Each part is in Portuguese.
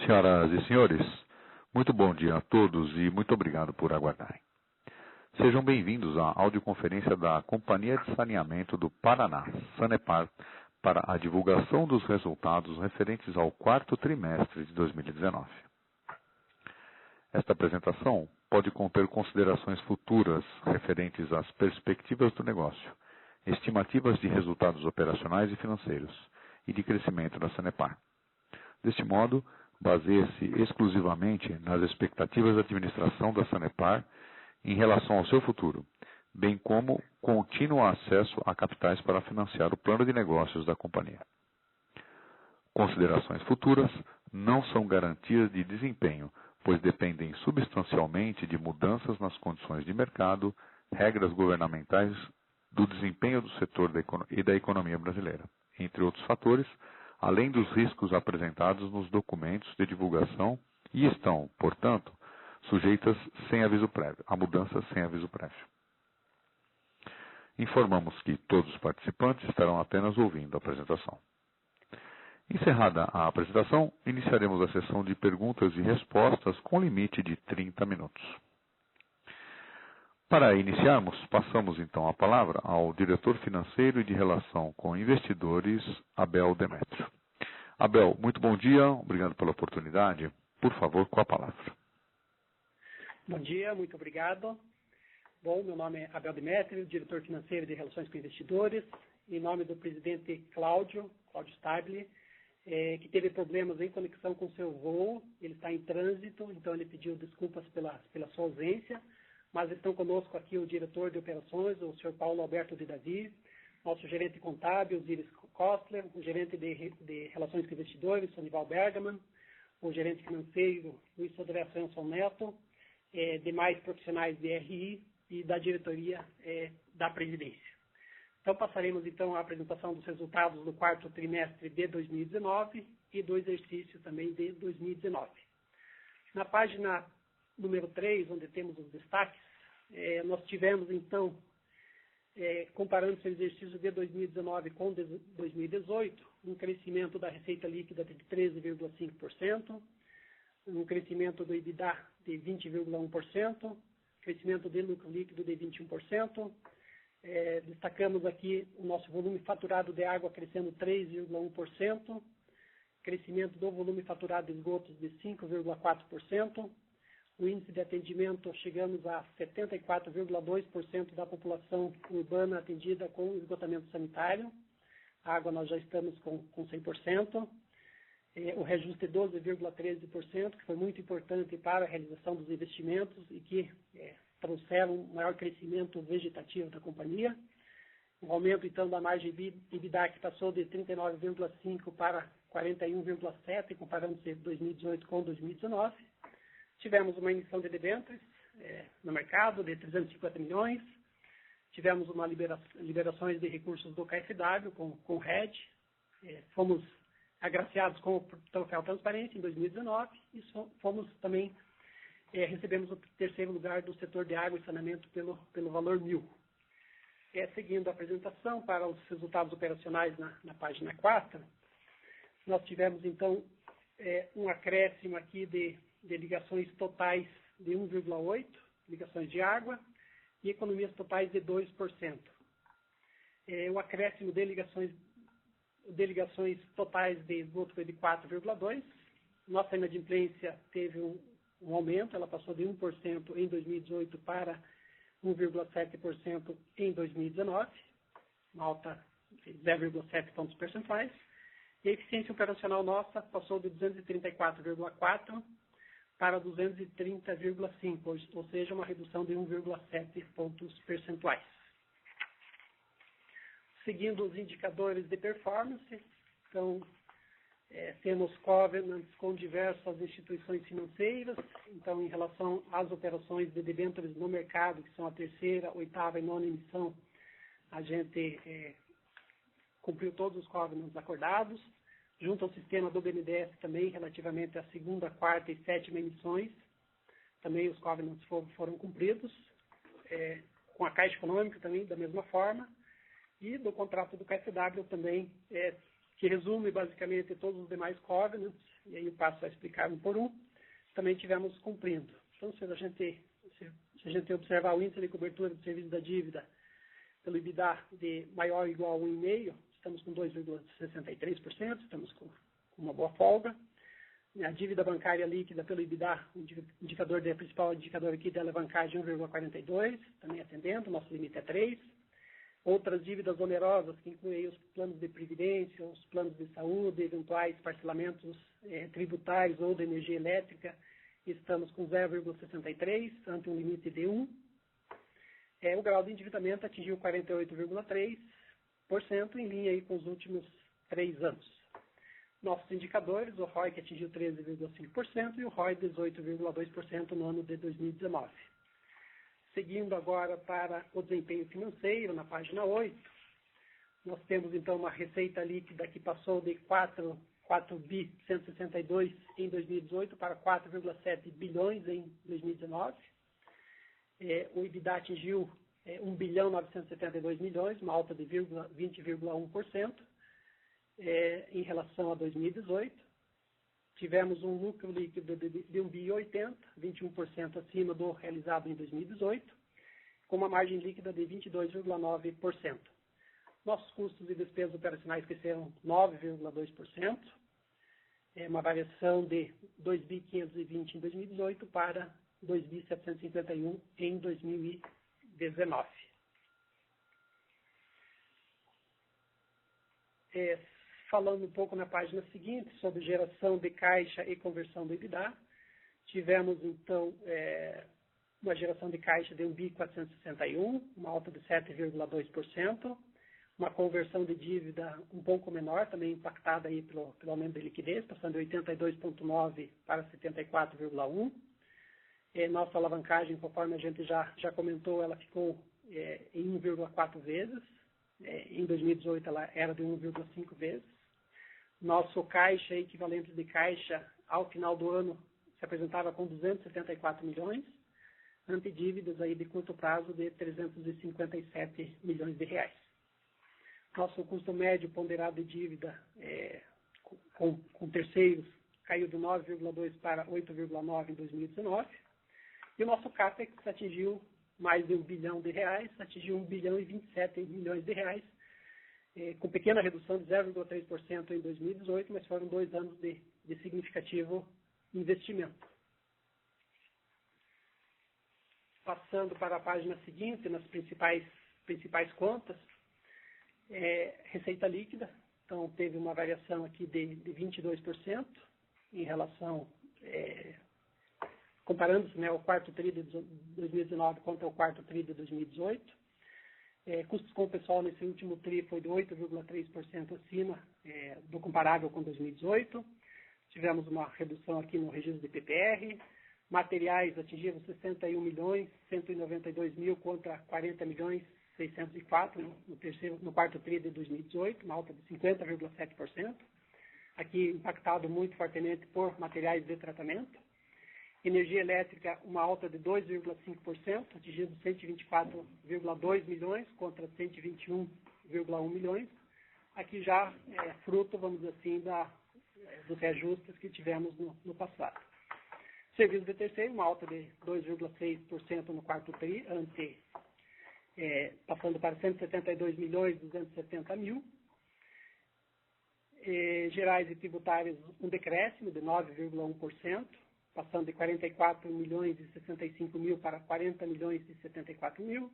Senhoras e senhores, muito bom dia a todos e muito obrigado por aguardarem. Sejam bem-vindos à audioconferência da Companhia de Saneamento do Paraná, Sanepar, para a divulgação dos resultados referentes ao quarto trimestre de 2019. Esta apresentação pode conter considerações futuras referentes às perspectivas do negócio, estimativas de resultados operacionais e financeiros e de crescimento da Sanepar. Deste modo, baseie-se exclusivamente nas expectativas da administração da Sanepar em relação ao seu futuro, bem como contínuo acesso a capitais para financiar o plano de negócios da companhia. Considerações futuras não são garantias de desempenho, pois dependem substancialmente de mudanças nas condições de mercado, regras governamentais, do desempenho do setor e da economia brasileira, entre outros fatores, além dos riscos apresentados nos documentos de divulgação e estão, portanto, sujeitas a mudanças sem aviso prévio. Informamos que todos os participantes estarão apenas ouvindo a apresentação. Encerrada a apresentação, iniciaremos a sessão de perguntas e respostas com limite de 30 minutos. Para iniciarmos, passamos então a palavra ao diretor financeiro e de relação com investidores, Abel Demétrio. Abel, muito bom dia, obrigado pela oportunidade. Por favor, com a palavra. Bom dia, muito obrigado. Bom, meu nome é Abel Demétrio, diretor financeiro de relações com investidores, em nome do presidente Cláudio Stabile, que teve problemas em conexão com seu voo, ele está em trânsito, então ele pediu desculpas pela sua ausência, mas estão conosco aqui o diretor de operações, o senhor Paulo Alberto de Davi, nosso gerente contábil, Osiris Kostler, o gerente de relações com investidores, Sonival Bergaman, o gerente financeiro, Luiz Sodré Sanson Neto, demais profissionais de RI e da diretoria da presidência. Então, passaremos então à apresentação dos resultados do quarto trimestre de 2019 e do exercício também de 2019. Na página número 3, onde temos os destaques, nós tivemos então, comparando esse exercício de 2019 com 2018, um crescimento da receita líquida de 13,5%, um crescimento do EBITDA de 20,1%, crescimento de lucro líquido de 21%. Destacamos aqui o nosso volume faturado de água crescendo 3,1%, crescimento do volume faturado de esgotos de 5,4%, o índice de atendimento chegamos a 74,2% da população urbana atendida com esgotamento sanitário, a água nós já estamos com 100%, o reajuste 12,13%, que foi muito importante para a realização dos investimentos e que trouxeram um maior crescimento vegetativo da companhia. O aumento, então, da margem EBITDA, que passou de 39,5% para 41,7%, comparando-se 2018 com 2019. Tivemos uma emissão de debêntures no mercado de 350 milhões. Tivemos uma liberações de recursos do KfW com o RED. Fomos agraciados com o troféu Transparência em 2019 e fomos também, recebemos o terceiro lugar do setor de água e saneamento pelo valor 1000. Seguindo a apresentação para os resultados operacionais na página 4, nós tivemos então um acréscimo aqui de ligações totais de 1,8%, ligações de água, e economias totais de 2%. O acréscimo de ligações totais de esgoto foi de 4,2%. Nossa inadimplência teve um aumento, ela passou de 1% em 2018 para 1,7% em 2019, uma alta de 0,7 pontos percentuais. E a eficiência operacional nossa passou de 234,4% para 230,5%, ou seja, uma redução de 1,7 pontos percentuais. Seguindo os indicadores de performance, então, temos covenants com diversas instituições financeiras, então, em relação às operações de debêntures no mercado, que são a terceira, oitava e nona emissão, a gente cumpriu todos os covenants acordados, junto ao sistema do BNDES também, relativamente à segunda, quarta e sétima emissões, também os covenants foram cumpridos, com a Caixa Econômica também, da mesma forma, e do contrato do KfW também que resume basicamente todos os demais covenants, e aí eu passo a explicar um por um, também tivemos cumprindo. Então, se a gente observar o índice de cobertura do serviço da dívida pelo EBITDA de maior ou igual a 1,5, estamos com 2,63%, estamos com uma boa folga. A dívida bancária líquida pelo EBITDA, o principal indicador aqui da alavancagem 1,42, também atendendo, nosso limite é 3. Outras dívidas onerosas, que incluem os planos de previdência, os planos de saúde, eventuais parcelamentos tributários ou de energia elétrica, estamos com 0,63, ante um limite de 1. O grau de endividamento atingiu 48,3%, em linha aí com os últimos 3 anos. Nossos indicadores, o ROI que atingiu 13,5% e o ROI 18,2% no ano de 2019. Seguindo agora para o desempenho financeiro, na página 8, nós temos então uma receita líquida que passou de 4.162 em 2018 para 4,7 bilhões em 2019. O EBITDA atingiu 1.972 milhões, uma alta de 20,1%. Em relação a 2018. Tivemos um lucro líquido de 1.080, 21% acima do realizado em 2018, com uma margem líquida de 22,9%. Nossos custos e despesas operacionais cresceram 9,2%, uma variação de 2.520 em 2018 para 2.751 em 2019. Falando um pouco na página seguinte sobre geração de caixa e conversão do EBITDA, tivemos então uma geração de caixa de 1.461, uma alta de 7,2%, uma conversão de dívida um pouco menor, também impactada aí pelo aumento da liquidez, passando de 82,9 para 74,1. Nossa alavancagem, conforme a gente já comentou, ela ficou em 1,4 vezes. Em 2018 ela era de 1,5 vezes. Nosso caixa, equivalente de caixa, ao final do ano, se apresentava com 274 milhões, ante dívidas aí de curto prazo de 357 milhões de reais. Nosso custo médio ponderado de dívida com terceiros caiu de 9,2 para 8,9 em 2019. E o nosso CAPEX atingiu mais de 1 bilhão de reais, atingiu 1 bilhão e 27 milhões de reais, com pequena redução de 0,3% em 2018, mas foram 2 anos de significativo investimento. Passando para a página seguinte, nas principais contas, receita líquida, então teve uma variação aqui de 22% em relação, comparando-se, né, o quarto TRI de 2019 contra o quarto TRI de 2018. Custos com o pessoal nesse último TRI foi de 8,3% acima do comparável com 2018. Tivemos uma redução aqui no registro de PPR. Materiais atingiram 61 milhões, 192 mil contra 40 milhões, 604 no quarto TRI de 2018, uma alta de 50,7%. Aqui impactado muito fortemente por materiais de tratamento. Energia elétrica, uma alta de 2,5%, atingindo 124,2 milhões contra 121,1 milhões. Aqui já fruto, vamos dizer assim, dos reajustes que tivemos no passado. Serviço de terceiro, uma alta de 2,6% no quarto TRI, passando para 172 milhões 270 mil. Gerais e tributários, um decréscimo de 9,1%. Passando de 44 milhões e 65 mil para 40 milhões e 74 mil.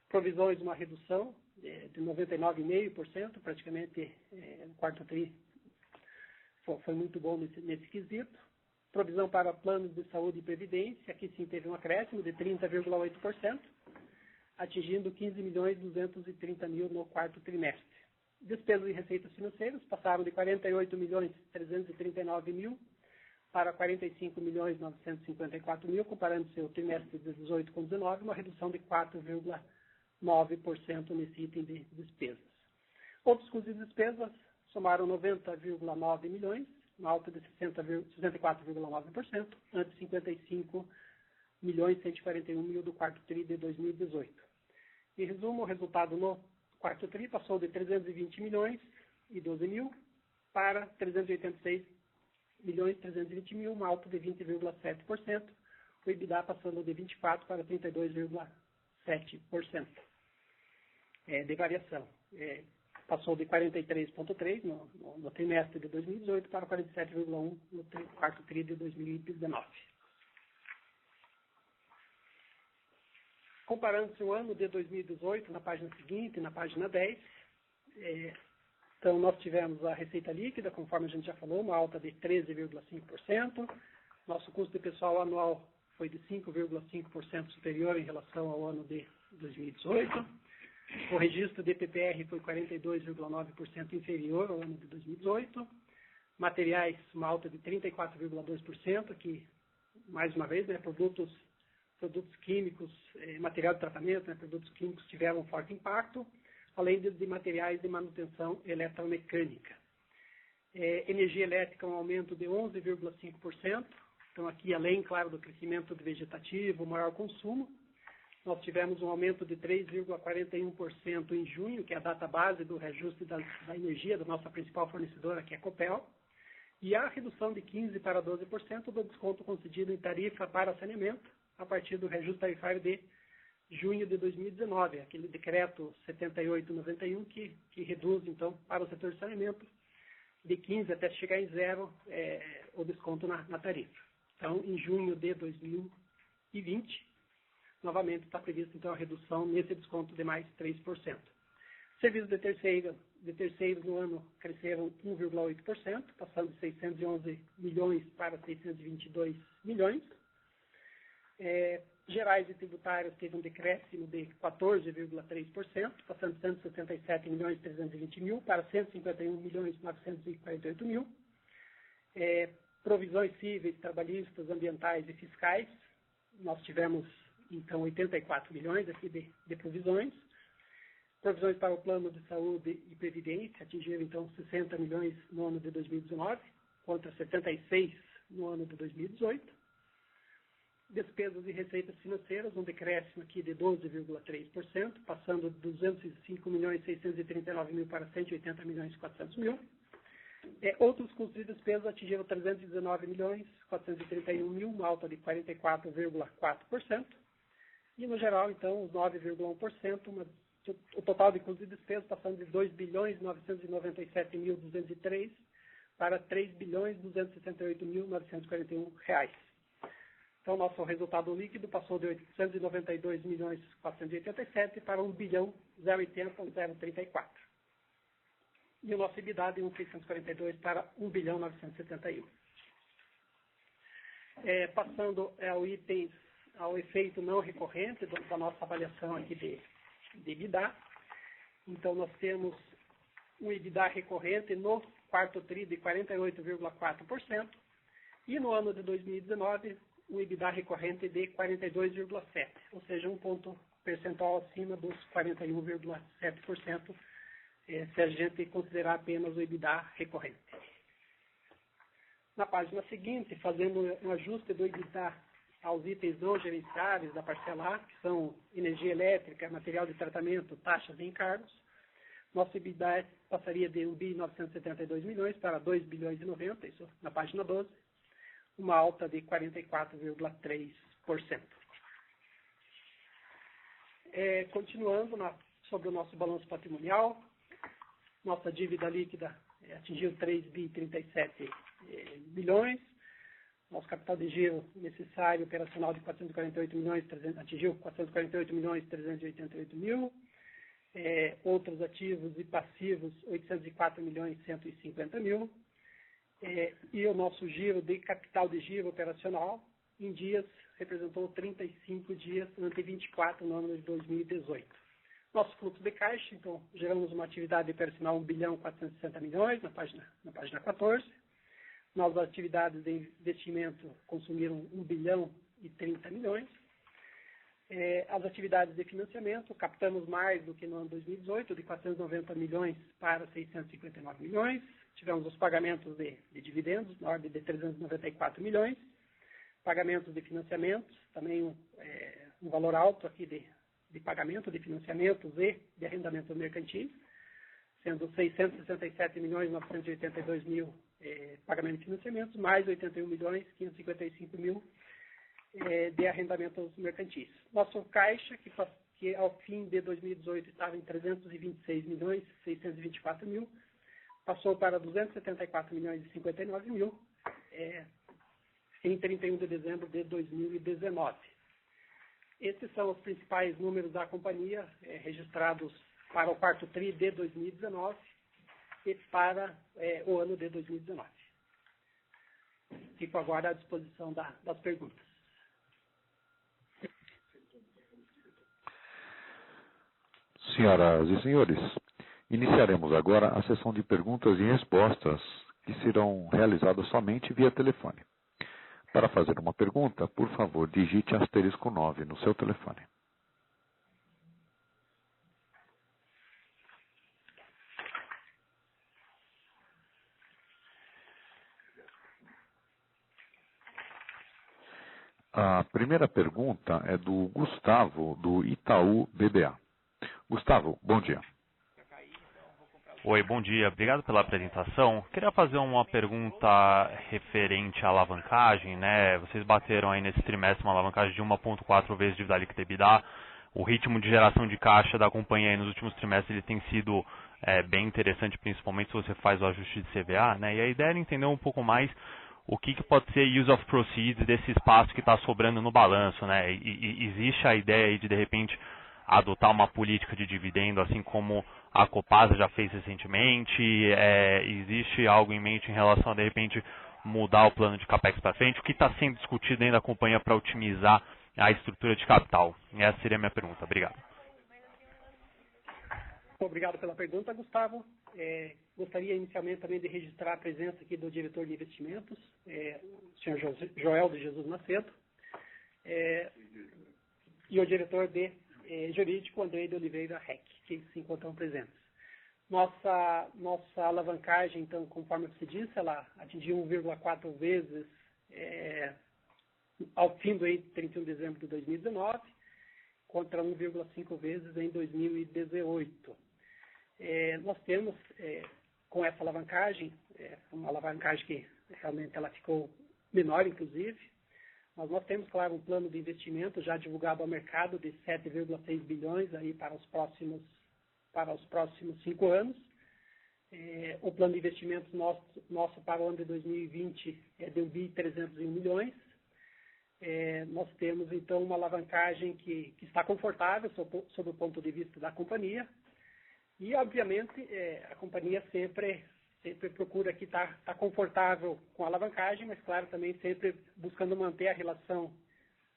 Provisões, uma redução de 99,5%, praticamente no quarto TRI foi muito bom nesse quesito. Provisão para planos de saúde e previdência, aqui sim teve um acréscimo de 30,8%, atingindo 15 milhões e 230 mil no quarto trimestre. Despesas e receitas financeiras passaram de 48 milhões e 339 mil para 45 milhões 954 mil, comparando-se o trimestre de 18 com 19, uma redução de 4,9% nesse item de despesas. Outros custos e despesas somaram 90,9 milhões, uma alta de 64,9%, ante 55 milhões 141 mil do quarto TRI de 2018. Em resumo, o resultado no quarto TRI passou de 320 milhões e 12 mil para 386.320.000, uma alta de 20,7%, o EBITDA passando de 24% para 32,7% de variação. Passou de 43,3% no trimestre de 2018 para 47,1% no quarto tri de 2019. Comparando-se o ano de 2018, na página seguinte, na página 10, então nós tivemos a receita líquida, conforme a gente já falou, uma alta de 13,5%. Nosso custo de pessoal anual foi de 5,5% superior em relação ao ano de 2018. O registro de PPR foi 42,9% inferior ao ano de 2018. Materiais, uma alta de 34,2%, que, mais uma vez, produtos químicos, material de tratamento, produtos químicos tiveram um forte impacto, além de materiais de manutenção eletromecânica. Energia elétrica, um aumento de 11,5%. Então, aqui, além, claro, do crescimento do vegetativo, maior consumo, nós tivemos um aumento de 3,41% em junho, que é a data base do reajuste da energia da nossa principal fornecedora, que é a Copel, e a redução de 15% para 12% do desconto concedido em tarifa para saneamento, a partir do reajuste tarifário de junho de 2019, aquele decreto 7891, que reduz, então, para o setor de saneamento, de 15% até chegar em 0% o desconto na tarifa. Então, em junho de 2020, novamente está prevista, então, a redução nesse desconto de mais 3%. Serviços de terceiros no ano cresceram 1,8%, passando de 611 milhões para 622 milhões. Gerais e tributários teve um decréscimo de 14,3%, passando de 177 milhões 320 mil para 151 milhões 948 mil. Provisões cíveis, trabalhistas, ambientais e fiscais, nós tivemos, então, 84 milhões aqui de provisões. Provisões para o plano de saúde e previdência atingiram, então, 60 milhões no ano de 2019, contra 76 no ano de 2018. Despesas e receitas financeiras, um decréscimo aqui de 12,3%, passando de 205 milhões 639 mil para 180 milhões 400 mil. Outros custos e despesas atingiram 319 milhões 431 mil, uma alta de 44,4%. E, no geral, então, os 9,1%, o total de custos e despesas passando de 2 bilhões 997 mil 203 para 3 bilhões 268 mil 941 reais. Então, nosso resultado líquido passou de 892 milhões 487 para 1 bilhão 080 034. E o nosso EBITDA de 1.642 para 1 bilhão 971. Passando ao efeito não recorrente da nossa avaliação aqui de EBITDA. Então, nós temos um EBITDA recorrente no quarto tri de 48,4% e no ano de 2019, um EBITDA recorrente de 42,7%, ou seja, um ponto percentual acima dos 41,7%, se a gente considerar apenas o EBITDA recorrente. Na página seguinte, fazendo um ajuste do EBITDA aos itens não gerenciáveis da parcela A, que são energia elétrica, material de tratamento, taxas e encargos, nosso EBITDA passaria de 1.972 milhões para 2 bilhões e 90, isso na página 12, uma alta de 44,3%. Continuando sobre o nosso balanço patrimonial, nossa dívida líquida atingiu 3.037 bilhões, nosso capital de giro necessário operacional de 448 milhões, atingiu 448 milhões 388 mil, outros ativos e passivos 804 milhões 150 mil, e o nosso giro de capital de giro operacional em dias representou 35 dias ante 24 no ano de 2018. Nosso fluxo de caixa, então, geramos uma atividade operacional 1 bilhão 460 milhões na página 14. Novas atividades de investimento consumiram 1 bilhão e 30 milhões. As atividades de financiamento, captamos mais do que no ano 2018, de 490 milhões para 659 milhões. Tivemos os pagamentos de dividendos, na ordem de 394 milhões. Pagamentos de financiamentos, também um valor alto aqui de pagamento de financiamentos e de arrendamento mercantil, sendo 667.982.000 pagamento de financiamentos, mais 81.555.000 de arrendamentos mercantis. Nosso caixa, que ao fim de 2018 estava em 326.624.000, passou para 274.059.000 em 31 de dezembro de 2019. Esses são os principais números da companhia registrados para o quarto TRI de 2019 e para o ano de 2019. Fico agora à disposição das perguntas. Senhoras e senhores, iniciaremos agora a sessão de perguntas e respostas que serão realizadas somente via telefone. Para fazer uma pergunta, por favor, digite *9 no seu telefone. A primeira pergunta é do Gustavo, do Itaú BBA. Gustavo, bom dia. Oi, bom dia. Obrigado pela apresentação. Queria fazer uma pergunta referente à alavancagem, né? Vocês bateram aí nesse trimestre uma alavancagem de 1,4 vezes dívida líquida EBITDA. O ritmo de geração de caixa da companhia aí nos últimos trimestres ele tem sido bem interessante, principalmente se você faz o ajuste de CVA, né? E a ideia era entender um pouco mais o que pode ser use of proceeds desse espaço que está sobrando no balanço, né? E existe a ideia aí de repente, adotar uma política de dividendo, assim como a Copasa já fez recentemente? Existe algo em mente em relação a, de repente, mudar o plano de CAPEX para frente? O que está sendo discutido dentro da companhia para otimizar a estrutura de capital? Essa seria a minha pergunta. Obrigado. Obrigado pela pergunta, Gustavo. Gostaria inicialmente também de registrar a presença aqui do diretor de investimentos, o senhor Joel de Jesus Macedo, e o diretor de jurídico, Andrei de Oliveira Reck, que se encontram presentes. Nossa alavancagem, então, conforme você disse, ela atingiu 1,4 vezes ao fim do 31 de dezembro de 2019, contra 1,5 vezes em 2018. Nós temos, com essa alavancagem, uma alavancagem que realmente ela ficou menor, inclusive, mas nós temos, claro, um plano de investimento já divulgado ao mercado de 7,6 bilhões aí para os próximos 5 anos. O plano de investimentos nosso para o ano de 2020 é de 1.301 milhões. Nós temos, então, uma alavancagem que está confortável sob o ponto de vista da companhia. E, obviamente, a companhia sempre procura aqui estar confortável com a alavancagem, mas, claro, também sempre buscando manter a relação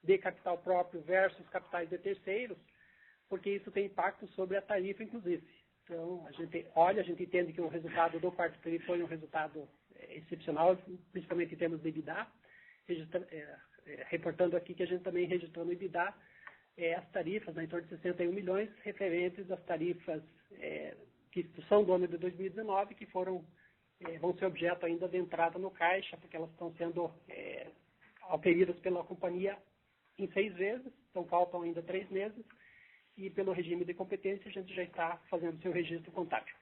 de capital próprio versus capitais de terceiros, porque isso tem impacto sobre a tarifa, inclusive. Então, a gente entende que o resultado do quarto TRI foi um resultado excepcional, principalmente em termos de EBITDA, reportando aqui que a gente também registrou no EBITDA as tarifas, em torno de 61 milhões, referentes às tarifas que são do ano de 2019, que vão ser objeto ainda de entrada no caixa, porque elas estão sendo auferidas pela companhia em 6 vezes, então faltam ainda 3 meses, e pelo regime de competência a gente já está fazendo seu registro contábil.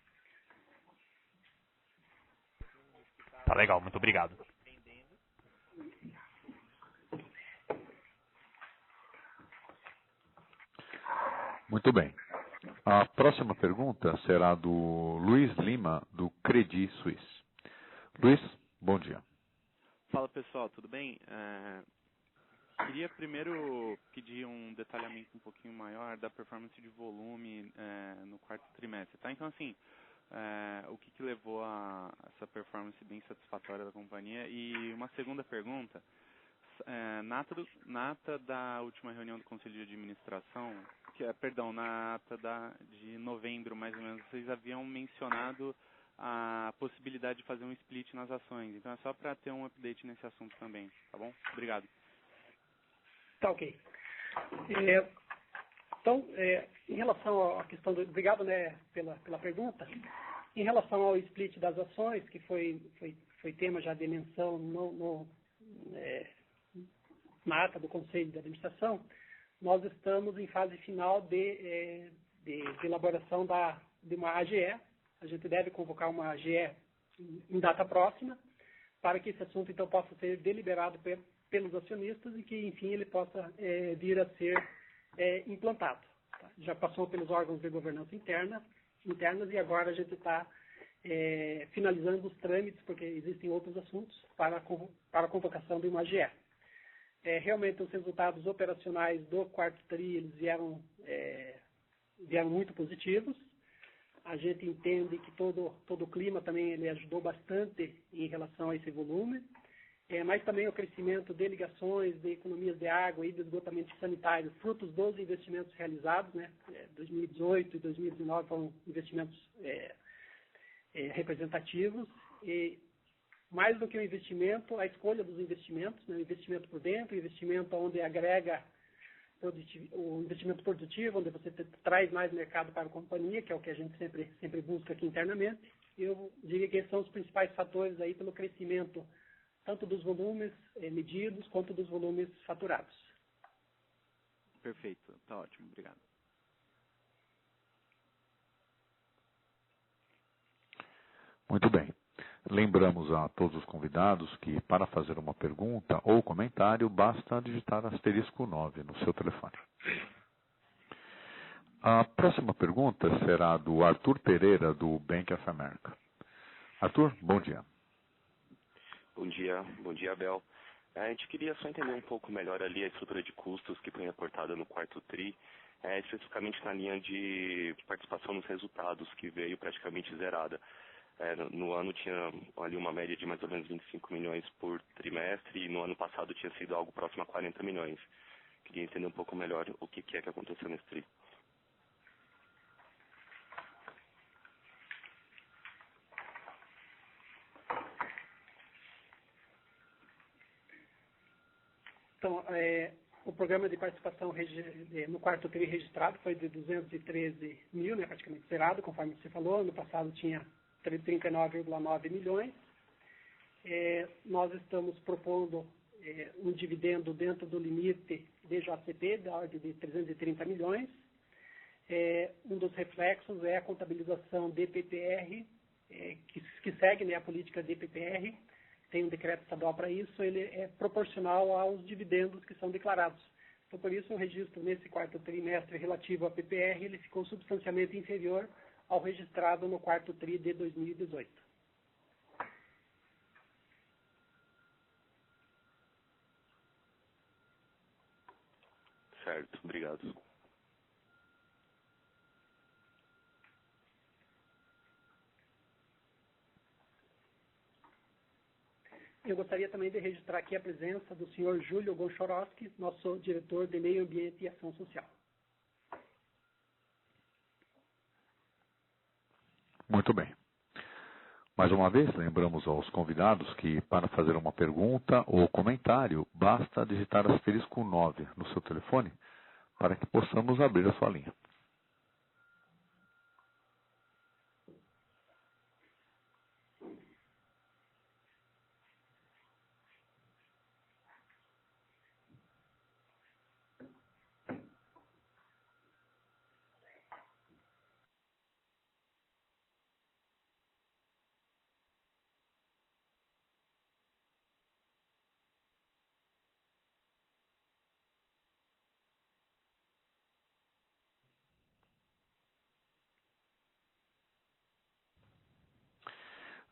Tá legal, muito obrigado. Muito bem. A próxima pergunta será do Luiz Lima, do Credit Suisse. Luiz, bom dia. Fala pessoal, tudo bem? Queria primeiro pedir um detalhamento um pouquinho maior da performance de volume no quarto trimestre, tá? Então, assim, o que levou a essa performance bem satisfatória da companhia? E uma segunda pergunta, na ata da última reunião do Conselho de Administração, na ata de novembro, mais ou menos, vocês haviam mencionado a possibilidade de fazer um split nas ações. Então, é só para ter um update nesse assunto também, tá bom? Obrigado. Tá, ok. Então, em relação à questão obrigado, né, pela pergunta. Em relação ao split das ações, que foi tema já de menção na ata do Conselho de Administração, nós estamos em fase final de elaboração de uma AGE, A gente deve convocar uma GE em data próxima, para que esse assunto, então, possa ser deliberado pelos acionistas e que, enfim, ele possa vir a ser implantado. Tá? Já passou pelos órgãos de governança internas e agora a gente está finalizando os trâmites, porque existem outros assuntos, para a convocação de uma GE. Realmente, os resultados operacionais do quarto TRI eles vieram muito positivos. A gente entende que todo o clima também ele ajudou bastante em relação a esse volume, mas também o crescimento de ligações, de economias de água e de esgotamento sanitário, frutos dos investimentos realizados, né? 2018 e 2019 foram investimentos representativos, e mais do que o investimento, a escolha dos investimentos, né? O investimento por dentro, o investimento onde agrega o investimento produtivo, onde você traz mais mercado para a companhia, que é o que a gente sempre busca aqui internamente. Eu diria que esses são os principais fatores aí pelo crescimento, tanto dos volumes medidos, quanto dos volumes faturados. Perfeito, tá ótimo, obrigado. Muito bem. Lembramos a todos os convidados que, para fazer uma pergunta ou comentário, basta digitar asterisco 9 no seu telefone. A próxima pergunta será do Arthur Pereira, do Bank of America. Arthur, bom dia. Bom dia, Abel. A gente queria só entender um pouco melhor ali a estrutura de custos que foi reportada no quarto TRI, especificamente na linha de participação nos resultados, que veio praticamente zerada. No ano tinha ali uma média de mais ou menos 25 milhões por trimestre e no ano passado tinha sido algo próximo a 40 milhões. Queria entender um pouco melhor o que é que aconteceu nesse TRI. Então, o programa de participação no quarto TRI registrado foi de 213 mil, né, praticamente zerado, conforme você falou. Ano passado tinha 39,9 milhões. Nós estamos propondo um dividendo dentro do limite de JCP, da ordem de 330 milhões. Um dos reflexos é a contabilização de PPR, que segue, né, a política de PPR. Tem um decreto estadual para isso, ele é proporcional aos dividendos que são declarados. Então, por isso, o registro nesse quarto trimestre relativo à PPR, ele ficou substancialmente inferior ao registrado no quarto TRI de 2018. Certo, obrigado. Eu gostaria também de registrar aqui a presença do senhor Júlio Gonchorowski, nosso diretor de Meio Ambiente e Ação Social. Muito bem. Mais uma vez, lembramos aos convidados que, para fazer uma pergunta ou comentário, basta digitar asterisco 9 no seu telefone para que possamos abrir a sua linha.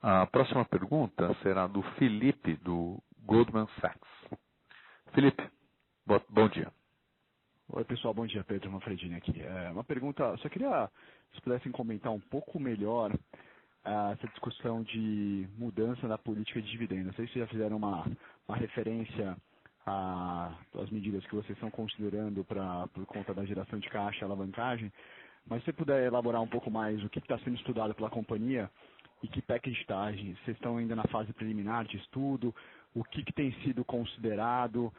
A próxima pergunta será do Felipe, do Goldman Sachs. Felipe, bom dia. Oi, pessoal, bom dia. Pedro Manfredini aqui. Uma pergunta, só queria, se pudessem comentar um pouco melhor essa discussão de mudança da política de dividendos. Não sei se já fizeram uma referência às medidas que vocês estão considerando por conta da geração de caixa e alavancagem, mas se você puder elaborar um pouco mais o que está sendo estudado pela companhia e que package está, vocês estão ainda na fase preliminar de estudo, o que tem sido considerado,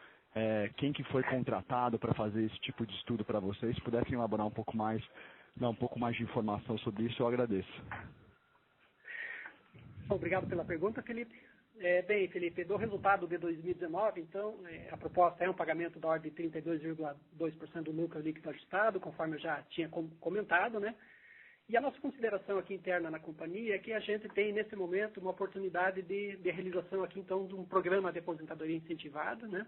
quem que foi contratado para fazer esse tipo de estudo para vocês, se pudessem elaborar um pouco mais, dar um pouco mais de informação sobre isso, eu agradeço. Obrigado pela pergunta, Felipe. Bem, Felipe, do resultado de 2019, então, a proposta é um pagamento da ordem de 32,2% do lucro líquido ajustado, conforme eu já tinha comentado, né? E a nossa consideração aqui interna na companhia é que a gente tem, nesse momento, uma oportunidade de realização aqui, então, de um programa de aposentadoria incentivada, né?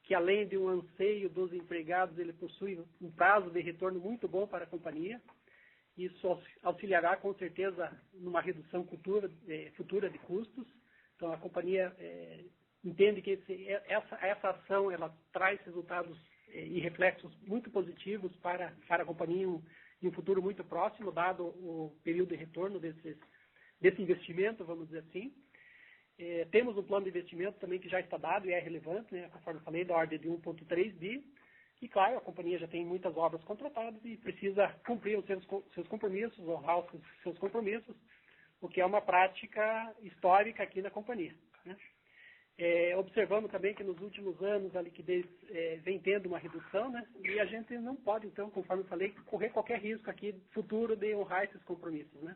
Que além de um anseio dos empregados, ele possui um prazo de retorno muito bom para a companhia. Isso auxiliará, com certeza, numa redução futura de custos. Então, a companhia entende que essa ação ela traz resultados e reflexos muito positivos para a companhia em um futuro muito próximo, dado o período de retorno desse investimento, vamos dizer assim. Temos um plano de investimento também que já está dado e é relevante, né, conforme falei, da ordem de 1,3 bi. E, claro, a companhia já tem muitas obras contratadas e precisa cumprir os seus compromissos, honrar os seus compromissos, o que é uma prática histórica aqui na companhia, né? Observamos também que nos últimos anos a liquidez vem tendo uma redução, né? E a gente não pode, então, conforme eu falei, correr qualquer risco aqui futuro de honrar esses compromissos, né?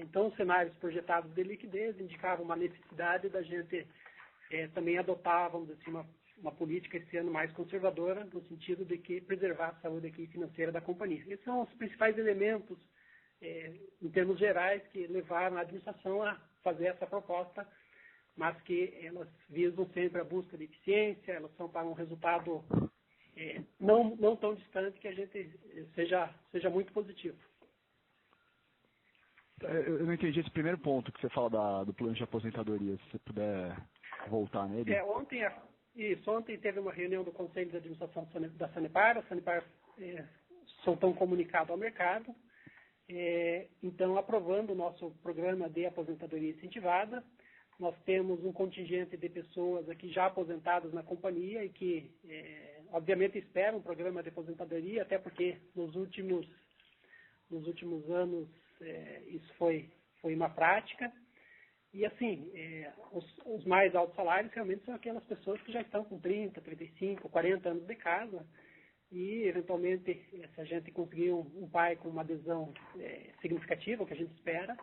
Então, os cenários projetados de liquidez indicavam uma necessidade da gente também adotar, vamos dizer assim, uma política esse ano mais conservadora, no sentido de que preservar a saúde aqui financeira da companhia. Esses são os principais elementos, em termos gerais, que levaram a administração a fazer essa proposta, mas que elas visam sempre a busca de eficiência, elas são para um resultado não tão distante que a gente seja muito positivo. Eu não entendi esse primeiro ponto que você fala do plano de aposentadoria, se você puder voltar nele. Ontem teve uma reunião do Conselho de Administração da Sanepar. A Sanepar soltou um comunicado ao mercado, então aprovando o nosso programa de aposentadoria incentivada. Nós temos um contingente de pessoas aqui já aposentadas na companhia e que, obviamente, esperam um programa de aposentadoria, até porque nos últimos anos isso foi uma prática. E, assim, os mais altos salários realmente são aquelas pessoas que já estão com 30, 35, 40 anos de casa e, eventualmente, se a gente conseguir um pai com uma adesão significativa, o que a gente espera,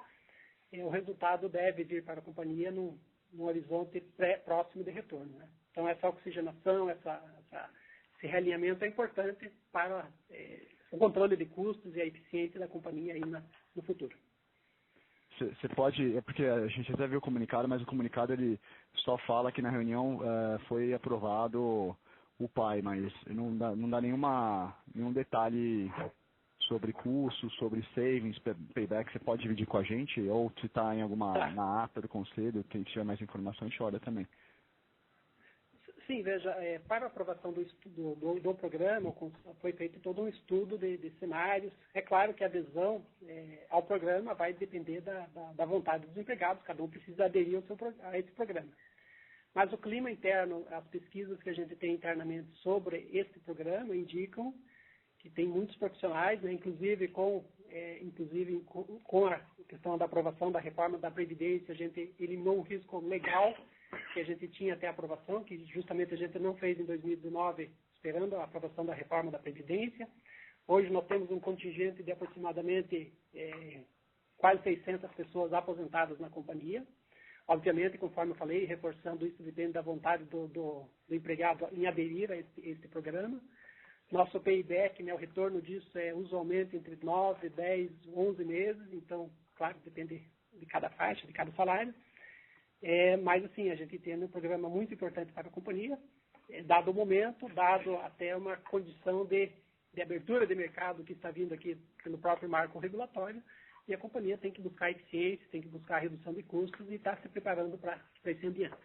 o resultado deve vir para a companhia num horizonte próximo de retorno, né? Então, essa oxigenação, esse realinhamento é importante para o controle de custos e a eficiência da companhia aí no futuro. Você pode, porque a gente até viu o comunicado, mas o comunicado ele só fala que na reunião foi aprovado o PAI, mas não dá nenhum detalhe sobre custos, sobre savings, payback. Você pode dividir com a gente? Ou se está na ata do conselho, quem tiver mais informação, a gente olha também. Sim, veja, para a aprovação do programa, foi feito todo um estudo de cenários. É claro que a adesão ao programa vai depender da vontade dos empregados, cada um precisa aderir a esse programa. Mas o clima interno, as pesquisas que a gente tem internamente sobre esse programa indicam que tem muitos profissionais, né, inclusive com a questão da aprovação da reforma da Previdência, a gente eliminou um risco legal que a gente tinha até a aprovação, que justamente a gente não fez em 2019, esperando a aprovação da reforma da Previdência. Hoje nós temos um contingente de aproximadamente quase 600 pessoas aposentadas na companhia. Obviamente, conforme eu falei, reforçando isso, depende da vontade do empregado em aderir a esse programa. Nosso payback, né, o retorno disso é usualmente entre 9, 10, 11 meses, então, claro, depende de cada faixa, de cada salário. Mas, assim, a gente tem um programa muito importante para a companhia, dado o momento, dado até uma condição de abertura de mercado que está vindo aqui pelo próprio marco regulatório, e a companhia tem que buscar eficiência, tem que buscar redução de custos e está se preparando para esse ambiente.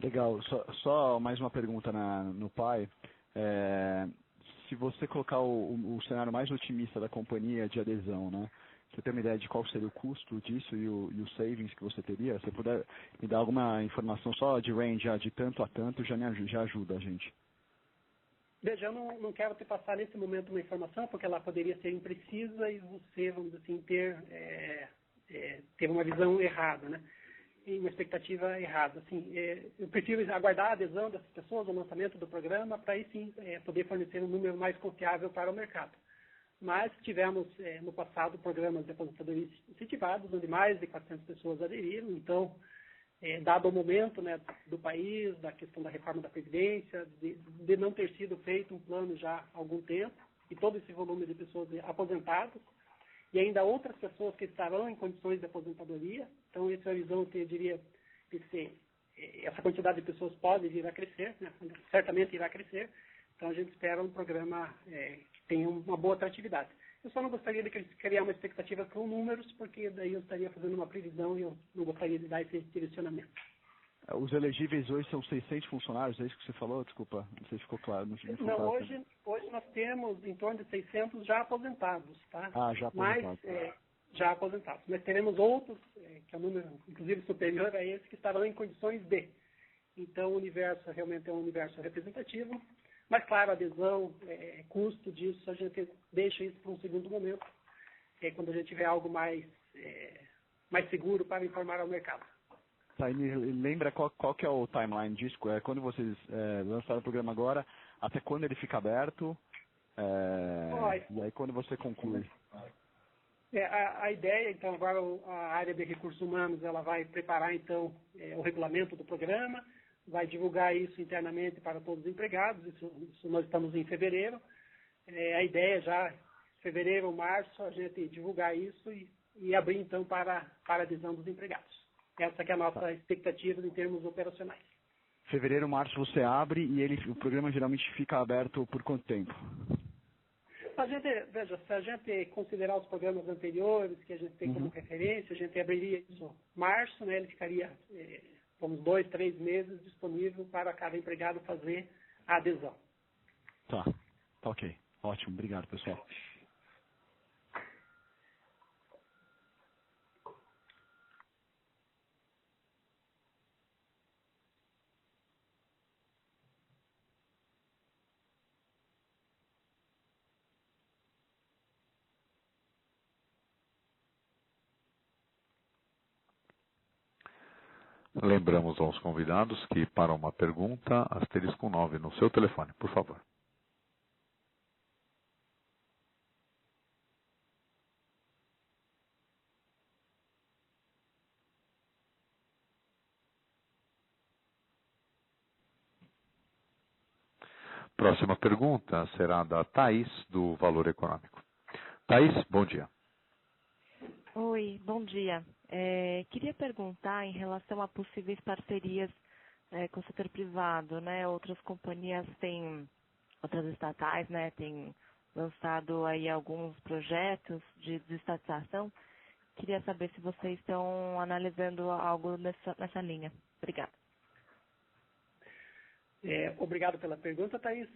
Legal. Só mais uma pergunta no PAI. Se você colocar o cenário mais otimista da companhia de adesão, né? Você tem uma ideia de qual seria o custo disso e o savings que você teria? Se você puder me dar alguma informação só de range, de tanto a tanto, já ajuda a gente. Veja, eu não quero te passar nesse momento uma informação, porque ela poderia ser imprecisa e você, vamos dizer assim, ter uma visão errada, né? E uma expectativa errada. Assim, eu prefiro aguardar a adesão dessas pessoas ao lançamento do programa para aí sim poder fornecer um número mais confiável para o mercado. Mas tivemos no passado programas de aposentadoria incentivados, onde mais de 400 pessoas aderiram. Então, dado o momento, né, do país, da questão da reforma da Previdência, de não ter sido feito um plano já há algum tempo, e todo esse volume de pessoas aposentadas, e ainda outras pessoas que estarão em condições de aposentadoria. Então, esse horizonte, eu diria, essa quantidade de pessoas pode vir a crescer, né? Certamente irá crescer. Então, a gente espera um programa que tenha uma boa atratividade. Eu só não gostaria de criar uma expectativa com números, porque daí eu estaria fazendo uma previsão e eu não gostaria de dar esse direcionamento. Os elegíveis hoje são 600 funcionários, é isso que você falou? Desculpa, não sei se ficou claro. Não, hoje nós temos em torno de 600 já aposentados, tá? Já aposentados. Mas, já aposentados. Mas teremos outros, que é um número, inclusive, superior a esse, que estarão em condições de. Então, o universo realmente é um universo representativo. Mas, claro, adesão, custo disso, a gente deixa isso para um segundo momento, quando a gente tiver algo mais seguro para informar ao mercado. Tá, e me lembra qual que é o timeline disso? Quando vocês lançaram o programa agora, até quando ele fica aberto? E aí quando você conclui? A ideia, então, agora a área de recursos humanos, ela vai preparar, então, o regulamento do programa, vai divulgar isso internamente para todos os empregados, isso nós estamos em fevereiro. A ideia já, fevereiro ou março, a gente divulgar isso e abrir, então, para a adesão dos empregados. Essa que é a nossa expectativa em termos operacionais. Fevereiro, março você abre e o programa geralmente fica aberto por quanto tempo? Veja, se a gente considerar os programas anteriores, que a gente tem como referência, a gente abriria isso em março, né? Ele ficaria, uns 2, 3 meses disponível para cada empregado fazer a adesão. Tá ok. Ótimo, obrigado, pessoal. Lembramos aos convidados que, para uma pergunta, asterisco 9 no seu telefone, por favor. Próxima pergunta será da Thaís, do Valor Econômico. Thaís, bom dia. Oi, bom dia. Queria perguntar em relação a possíveis parcerias com o setor privado, né? Outras companhias têm, outras estatais, né, têm lançado aí alguns projetos de desestatização. Queria saber se vocês estão analisando algo nessa linha. Obrigada. Obrigado pela pergunta, Thaís.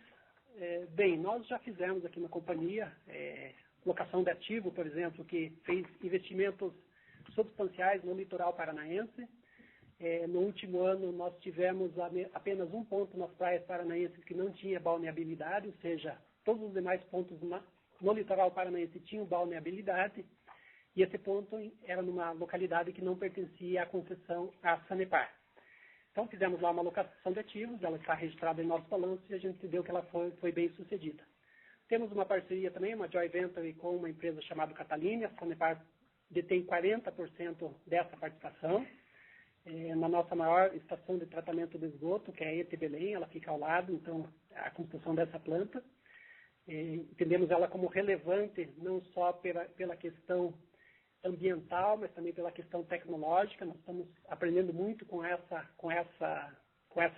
Bem, nós já fizemos aqui na companhia locação de ativo, por exemplo, que fez investimentos substanciais no litoral paranaense. No último ano, nós tivemos apenas um ponto nas praias paranaenses que não tinha balneabilidade, ou seja, todos os demais pontos no litoral paranaense tinham balneabilidade, e esse ponto era numa localidade que não pertencia à concessão à Sanepar. Então, fizemos lá uma alocação de ativos, ela está registrada em nosso balanço e a gente entendeu que ela foi bem sucedida. Temos uma parceria também, uma joint venture com uma empresa chamada Catalina. A Sanepar detém 40% dessa participação. Na nossa maior estação de tratamento de esgoto, que é a ET Belém, ela fica ao lado, então, a construção dessa planta. Entendemos ela como relevante, não só pela questão ambiental, mas também pela questão tecnológica. Nós estamos aprendendo muito com essa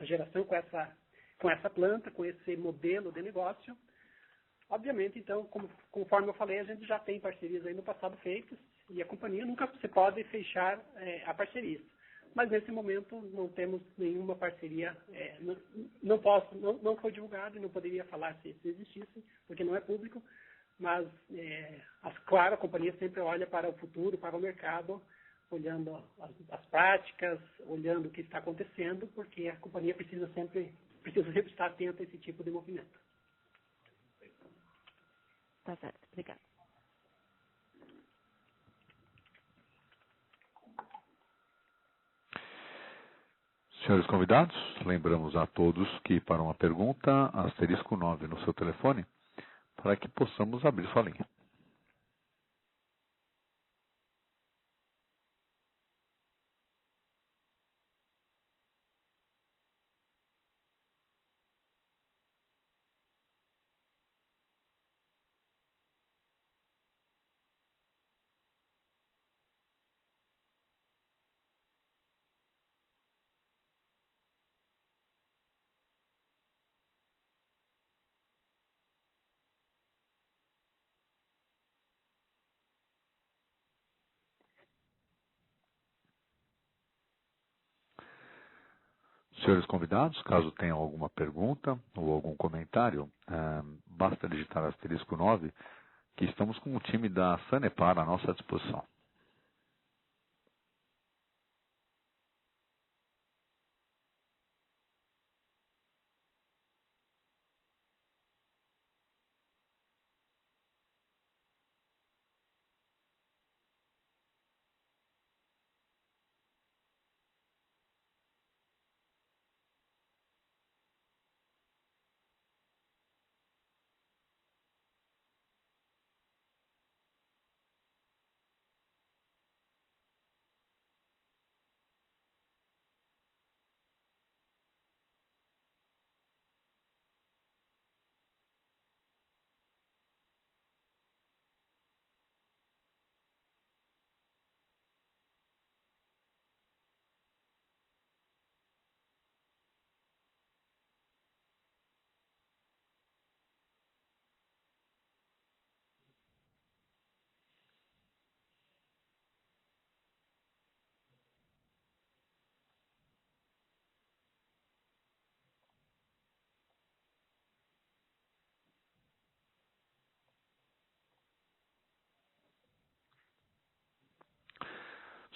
geração, com essa planta, com esse modelo de negócio. Obviamente, então, conforme eu falei, a gente já tem parcerias aí no passado feitas e a companhia nunca se pode fechar a parceria. Mas nesse momento não temos nenhuma parceria, não foi divulgado e não poderia falar se existisse, porque não é público. Mas, claro, a companhia sempre olha para o futuro, para o mercado, olhando as práticas, olhando o que está acontecendo, porque a companhia precisa sempre estar atenta a esse tipo de movimento. Tá certo, obrigada. Senhores convidados, lembramos a todos que, para uma pergunta, asterisco 9 no seu telefone, para que possamos abrir sua linha. Senhores convidados, caso tenham alguma pergunta ou algum comentário, basta digitar asterisco 9, que estamos com o time da Sanepar à nossa disposição.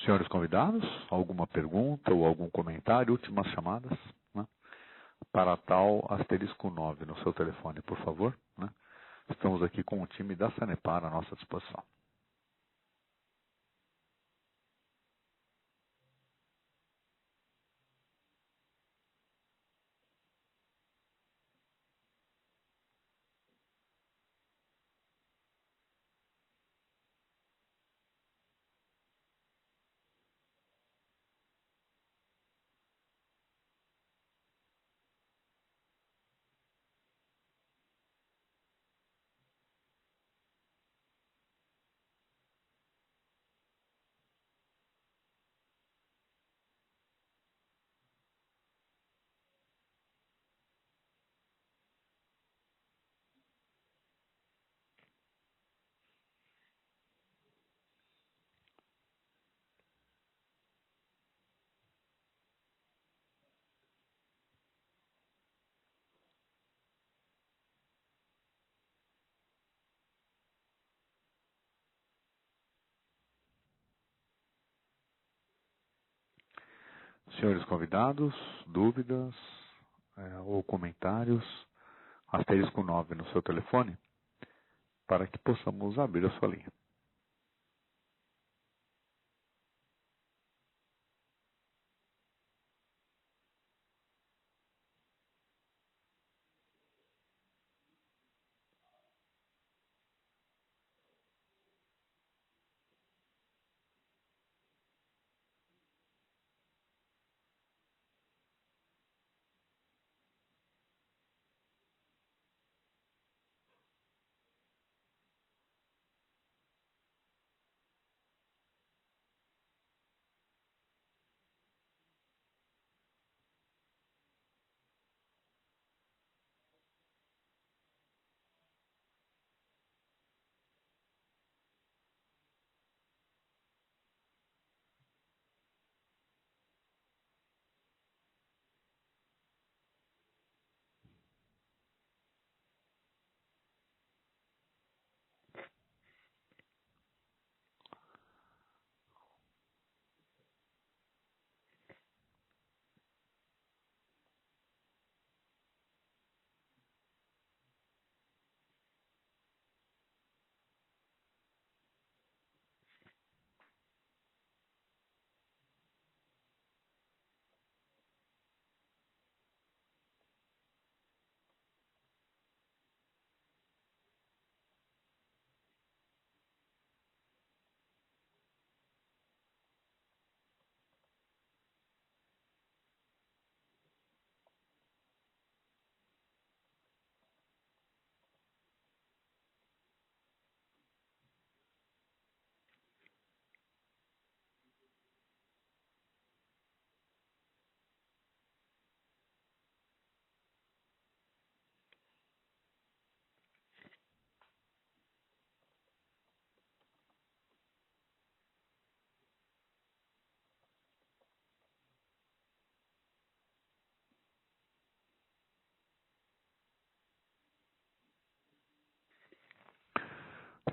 Senhores convidados, alguma pergunta ou algum comentário? Últimas chamadas, né? Para tal, asterisco 9 no seu telefone, por favor. Né? Estamos aqui com o time da Sanepar à nossa disposição. Senhores convidados, dúvidas ou comentários, asterisco 9 no seu telefone, para que possamos abrir a sua linha.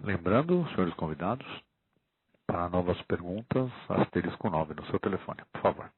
Lembrando, senhores convidados, para novas perguntas, asterisco 9 no seu telefone, por favor.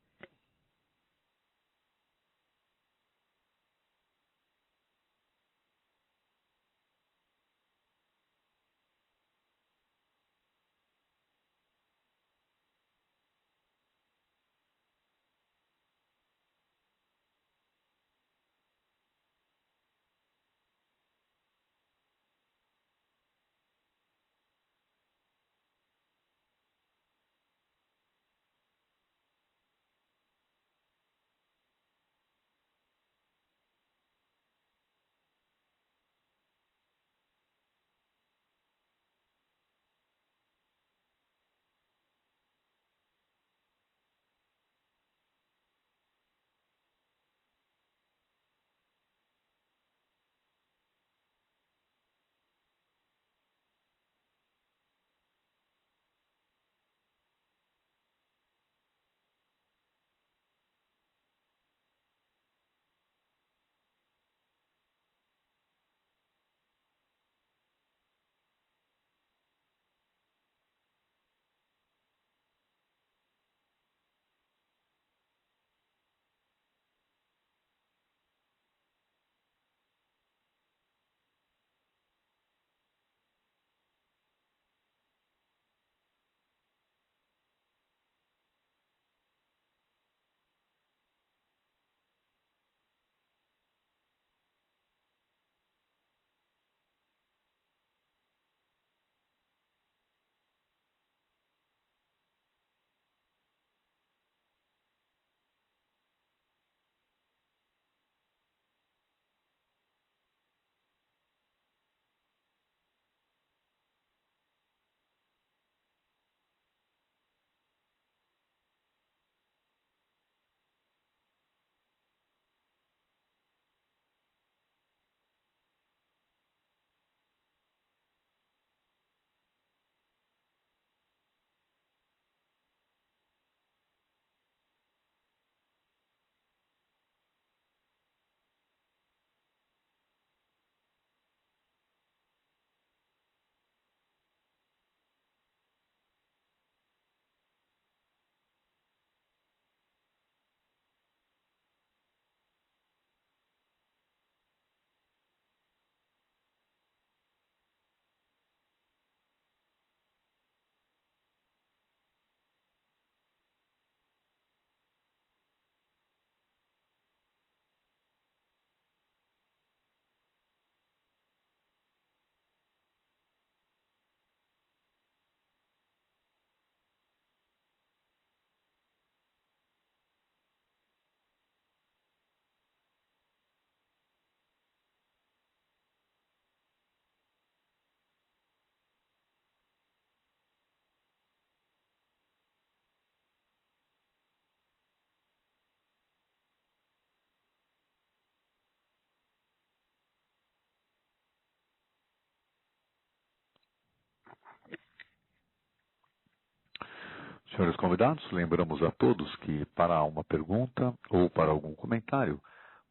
Senhores convidados, lembramos a todos que para uma pergunta ou para algum comentário,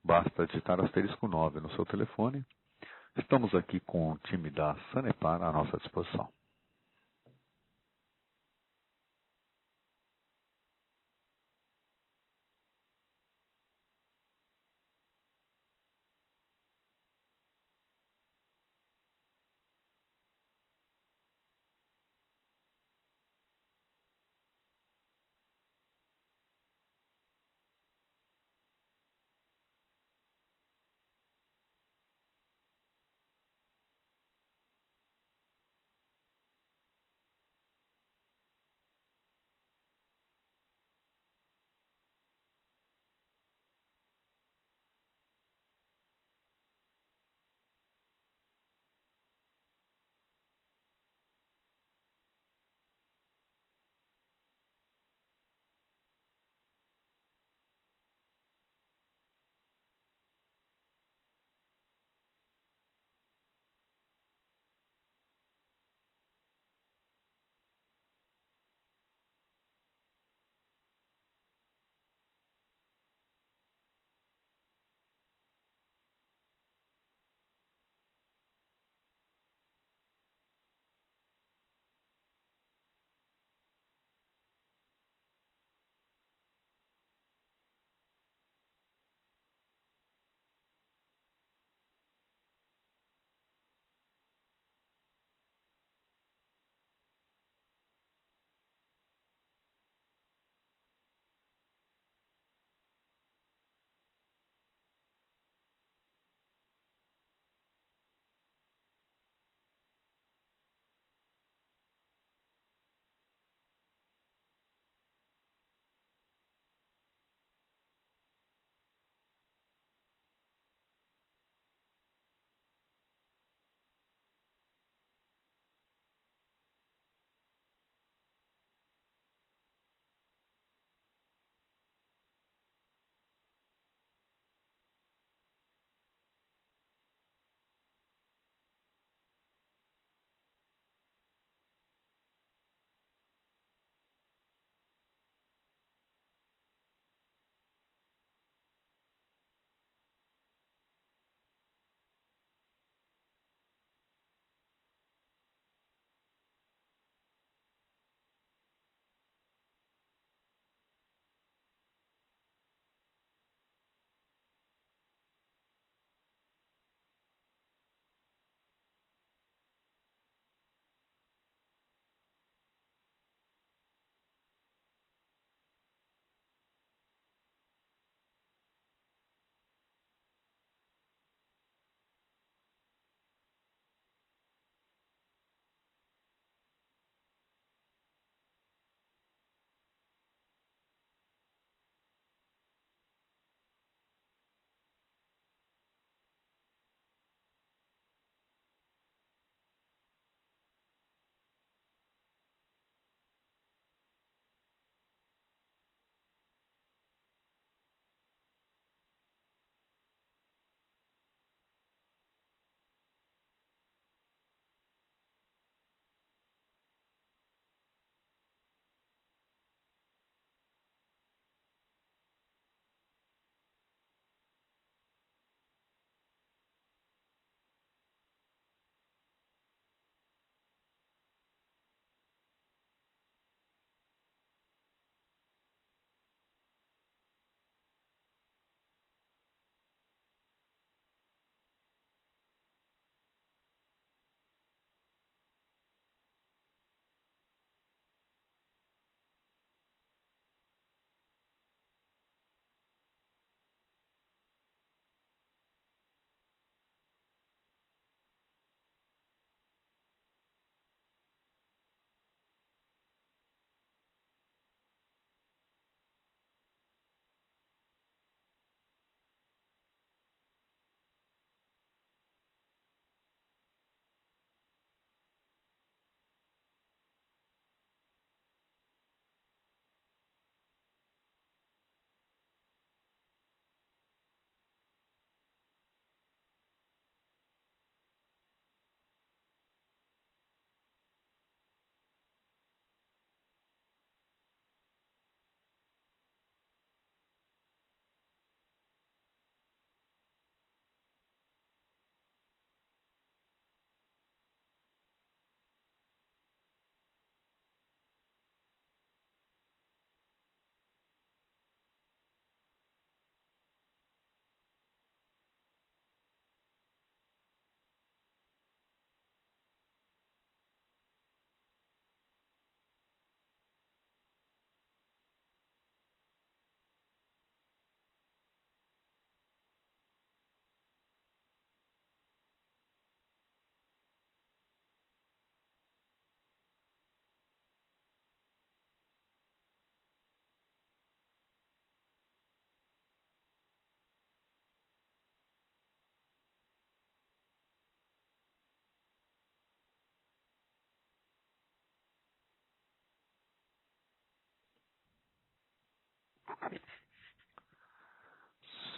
basta digitar asterisco 9 no seu telefone. Estamos aqui com o time da Sanepar à nossa disposição.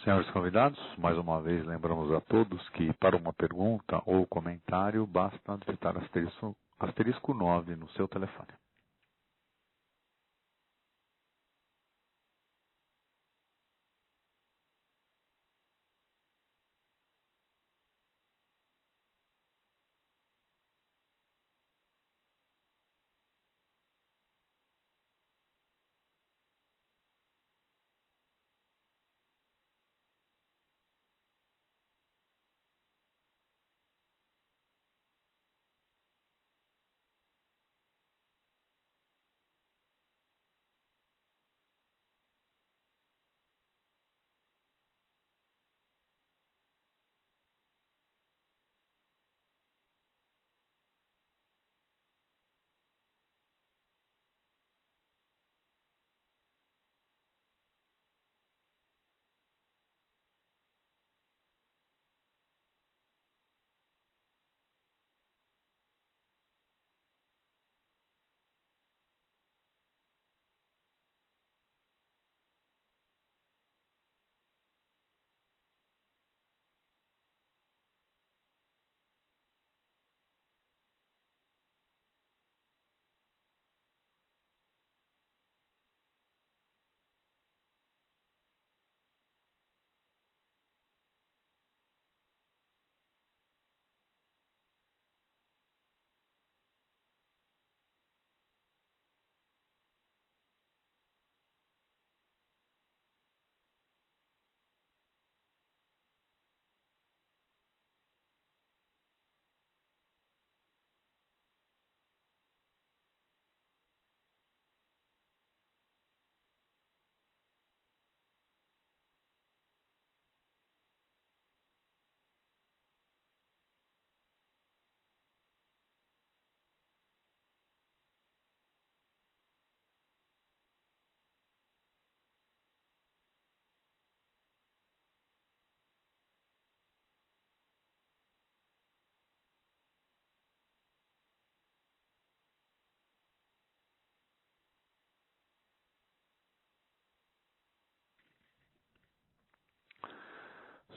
Senhores convidados, mais uma vez lembramos a todos que para uma pergunta ou comentário basta digitar asterisco 9 no seu telefone.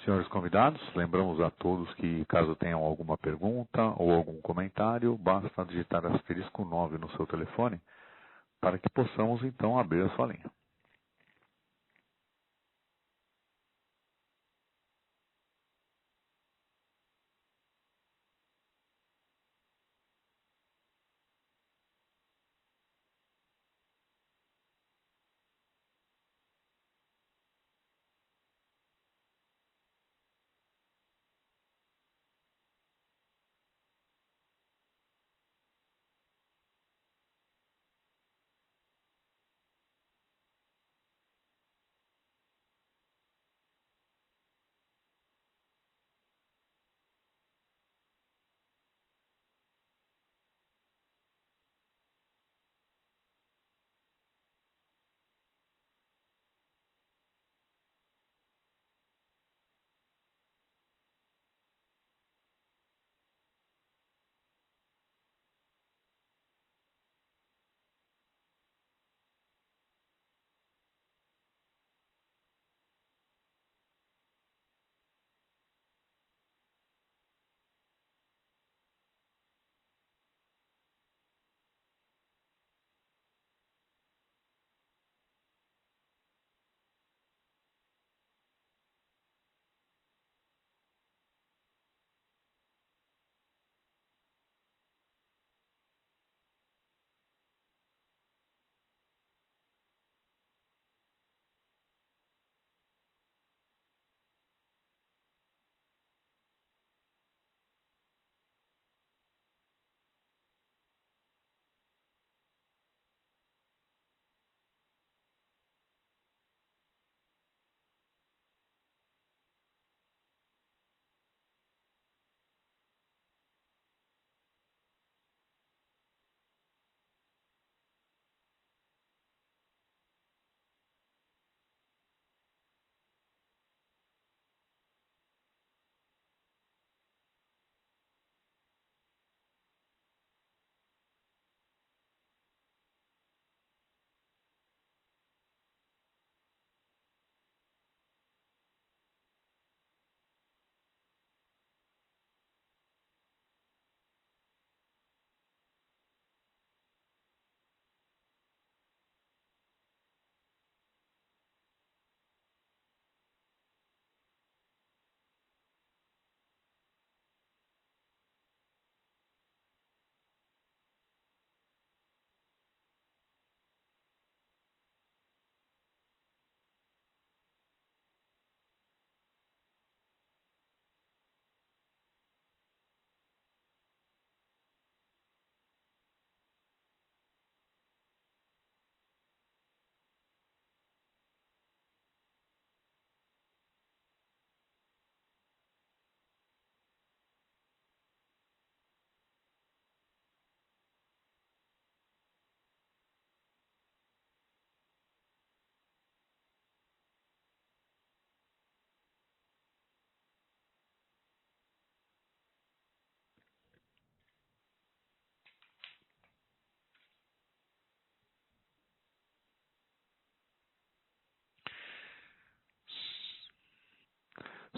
Senhores convidados, lembramos a todos que, caso tenham alguma pergunta ou algum comentário, basta digitar asterisco 9 no seu telefone para que possamos então abrir a sua linha.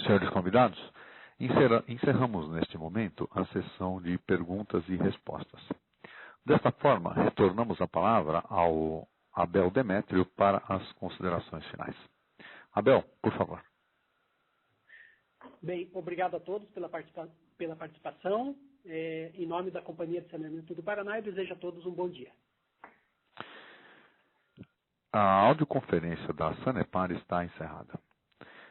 Senhores convidados, encerramos neste momento a sessão de perguntas e respostas. Desta forma, retornamos a palavra ao Abel Demétrio para as considerações finais. Abel, por favor. Bem, obrigado a todos pela participação. Em nome da Companhia de Saneamento do Paraná, eu desejo a todos um bom dia. A audioconferência da Sanepar está encerrada.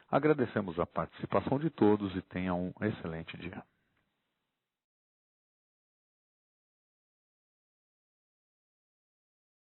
Agradecemos a participação de todos e tenham um excelente dia.